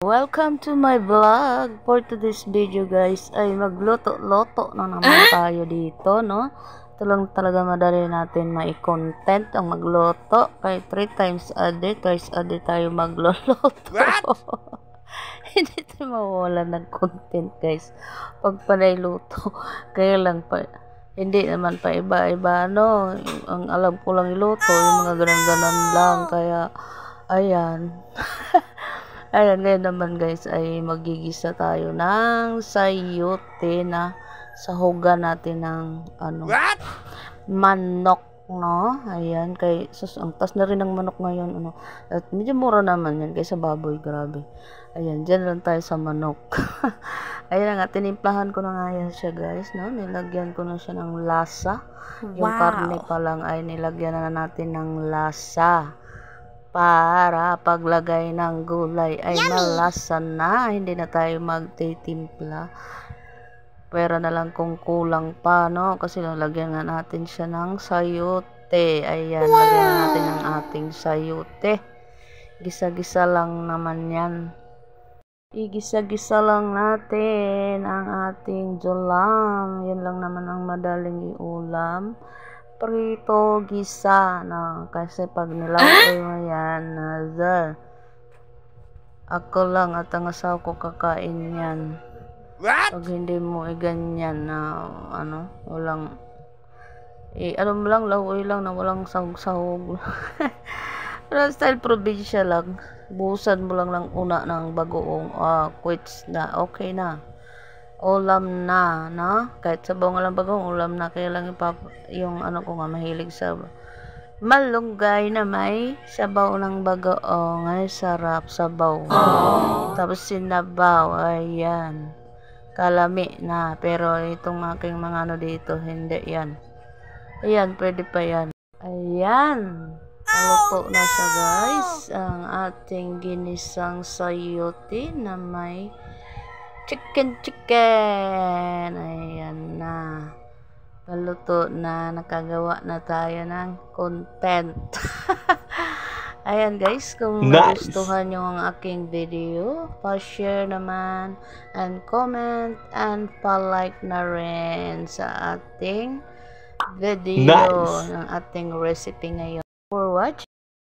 welcome to my vlog. For today's video guys ay magluto-loto na naman tayo dito, no? Ito lang talaga madali natin mai-content ang magluto. Kaya 3 times a day, twice a day tayo magluluto. Hindi tayo mawawalan ng content guys pag panay luto. Kaya lang pa, hindi naman pa iba-iba, no? Ang alam ko lang iluto, yung mga ganon-ganon lang. Kaya ayan. Ayan, ngayon naman guys ay magigisa tayo ng sayote na sahugan natin ng manok, no? Ayan, kay sus, ang tas na rin ng manok ngayon, ano. At medyo mura naman yan kaysa baboy, grabe. Ayan, dyan lang tayo sa manok. Ayan nga, tinimplahan ko na nga yan siya guys, no? Nilagyan ko na siya ng lasa. Yung karne pa lang ay nilagyan na natin ng lasa. Para paglagay ng gulay ay malasa na, hindi na tayo magtitimpla. Pero na lang kung kulang pa, no? Kasi lalagyan nga natin siya ng sayote. Ayan, lagyan na natin ang ating sayote. Gisa-gisa lang naman yan. Igisa-gisa lang natin ang ating julang. Yan lang naman ang madaling iulam. Prito, gisa na, kasi pag nilaway mo yan, ako lang at ang asawa ko kakain yan. Pag hindi mo ganyan na walang ano mo lang, lawoy lang na walang sahog-sahog. Pero style probinsya lang, busan mo lang una ng bagoong quits na, okay na. Ulam na, no? Kahit sabaw nga lang bagong ulam na, kaya lang yung ko nga mahilig sa malunggay na may sabaw ng bagoong ay sarap sabaw. Tapos sinabaw, ayan, kalami na. Pero itong aking mga dito, hindi yan. Ayan, pwede pa yan. Ayan, paluto na siya guys, ang ating ginisang sayote na may chicken. Ayan na, paluto na, nakagawa na tayo ng content. Ayan guys, kung nagustuhan nyo ang aking video, pa-share naman and comment and pa-like na rin sa ating video ng ating recipe ngayon. For watching.